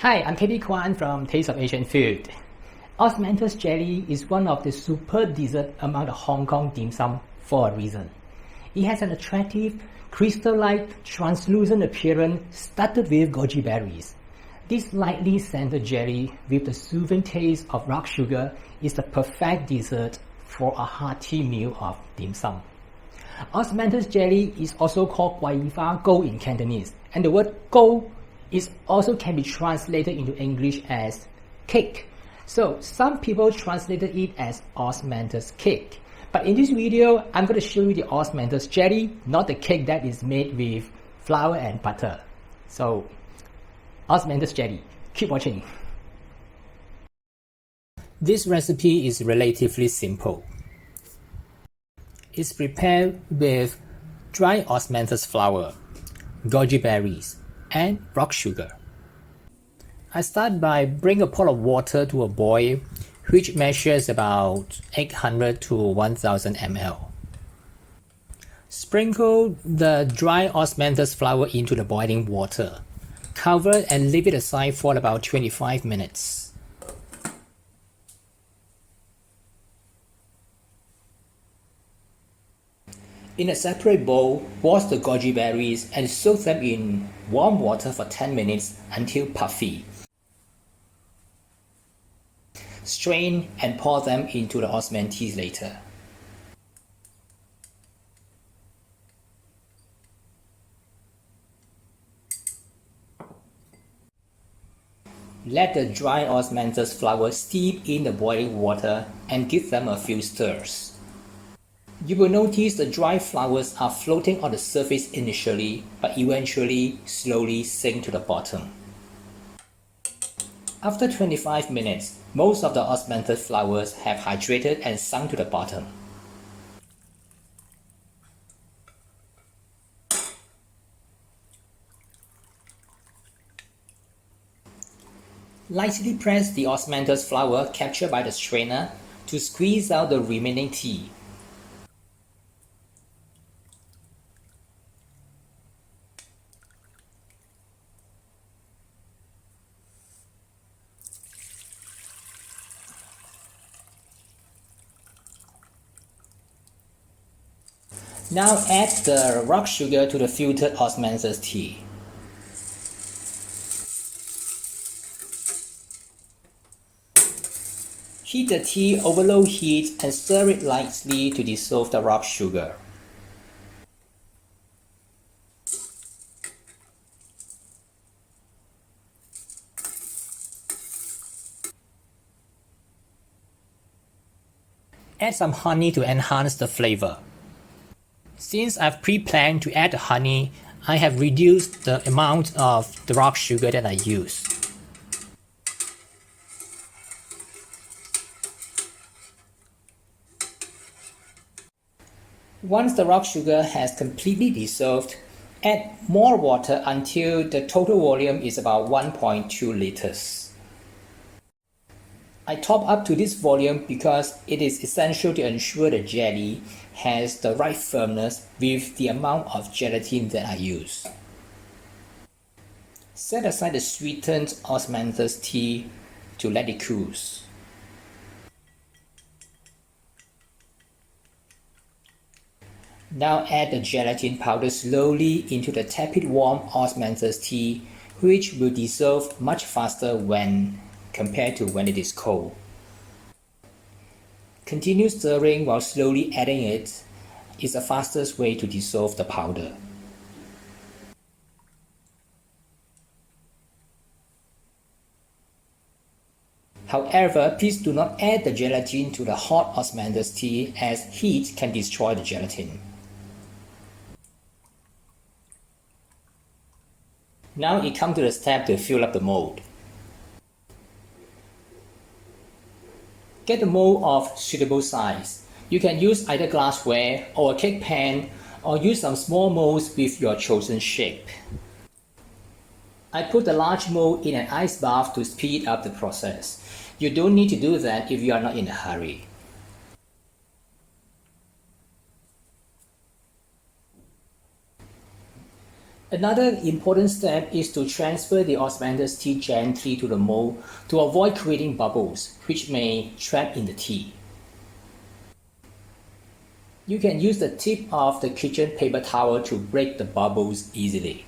Hi, I'm Katie Kwan from Taste of Asian Food. Osmanthus jelly is one of the superb desserts among the Hong Kong dim sum for a reason. It has an attractive, crystal-like, translucent appearance studded with goji berries. This lightly scented jelly with the soothing taste of rock sugar is the perfect dessert for a hearty meal of dim sum. Osmanthus jelly is also called Guai Fa Gou in Cantonese, and the word Gou is also can be translated into English as cake. So some people translated it as Osmanthus cake. But in this video, I'm going to show you the Osmanthus jelly, not the cake that is made with flour and butter. So Osmanthus jelly. Keep watching. This recipe is relatively simple. It's prepared with dry osmanthus flour, goji berries, and rock sugar. I start by bringing a pot of water to a boil, which measures about 800 to 1000 ml. Sprinkle the dry osmanthus flour into the boiling water. Cover and leave it aside for about 25 minutes. In a separate bowl, wash the goji berries and soak them in warm water for 10 minutes until puffy. Strain and pour them into the osmanthus later. Let the dry osmanthus flour steep in the boiling water and give them a few stirs. You will notice the dry flowers are floating on the surface initially, but eventually slowly sink to the bottom. After 25 minutes, most of the osmanthus flowers have hydrated and sunk to the bottom. Lightly press the osmanthus flour captured by the strainer to squeeze out the remaining tea. Now add the rock sugar to the filtered osmanthus tea. Heat the tea over low heat and stir it lightly to dissolve the rock sugar. Add some honey to enhance the flavor. Since I've pre-planned to add the honey, I have reduced the amount of the rock sugar that I use. Once the rock sugar has completely dissolved, add more water until the total volume is about 1.2 liters. I top up to this volume because it is essential to ensure the jelly has the right firmness with the amount of gelatin that I use. Set aside the sweetened osmanthus tea to let it cool. Now add the gelatin powder slowly into the tepid warm osmanthus tea, which will dissolve much faster when compared to when it is cold. Continue stirring while slowly adding it is the fastest way to dissolve the powder. However, please do not add the gelatin to the hot osmanthus tea as heat can destroy the gelatin. Now it comes to the step to fill up the mold. Get a mold of suitable size. You can use either glassware or a cake pan, or use some small molds with your chosen shape. I put the large mold in an ice bath to speed up the process. You don't need to do that if you are not in a hurry. Another important step is to transfer the Osmanthus tea gently to the mold to avoid creating bubbles, which may trap in the tea. You can use the tip of the kitchen paper towel to break the bubbles easily.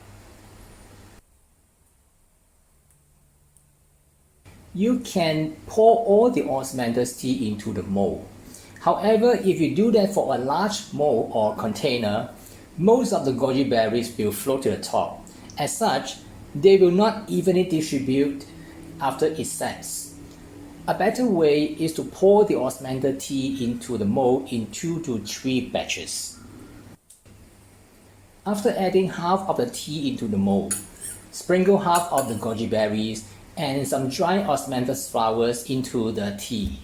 You can pour all the Osmanthus tea into the mold. However, if you do that for a large mold or container, most of the goji berries will float to the top. As such, they will not evenly distribute after it sets. A better way is to pour the Osmanthus tea into the mold in 2 to 3 batches. After adding half of the tea into the mold, sprinkle half of the goji berries and some dry Osmanthus flowers into the tea.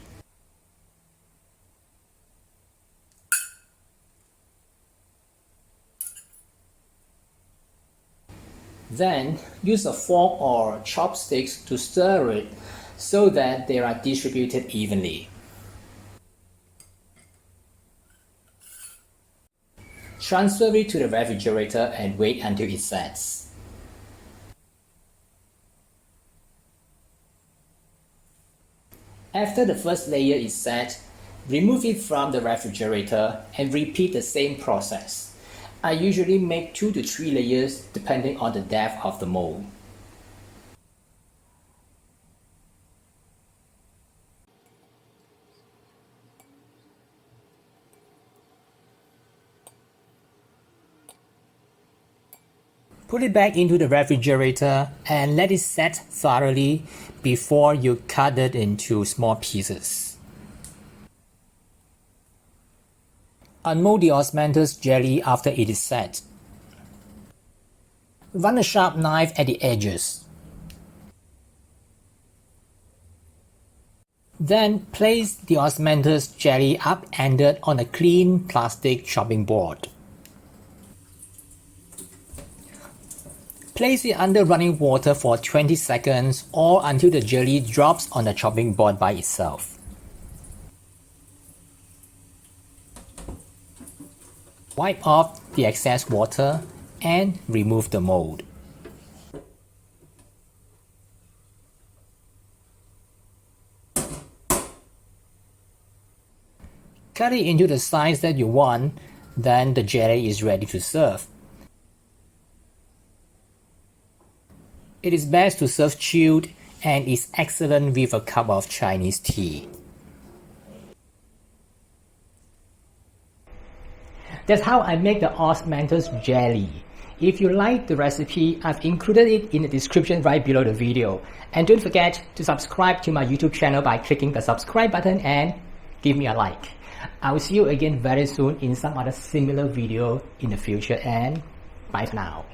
Then, use a fork or chopsticks to stir it so that they are distributed evenly. Transfer it to the refrigerator and wait until it sets. After the first layer is set, remove it from the refrigerator and repeat the same process. I usually make 2 to 3 layers depending on the depth of the mold. Put it back into the refrigerator and let it set thoroughly before you cut it into small pieces. Unmold the Osmanthus jelly after it is set. Run a sharp knife at the edges. Then place the Osmanthus jelly up-ended on a clean plastic chopping board. Place it under running water for 20 seconds or until the jelly drops on the chopping board by itself. Wipe off the excess water and remove the mold. Cut it into the size that you want, then the jelly is ready to serve. It is best to serve chilled and is excellent with a cup of Chinese tea. That's how I make the Osmanthus jelly. If you like the recipe, I've included it in the description right below the video. And don't forget to subscribe to my YouTube channel by clicking the subscribe button and give me a like. I will see you again very soon in some other similar video in the future, and bye for now.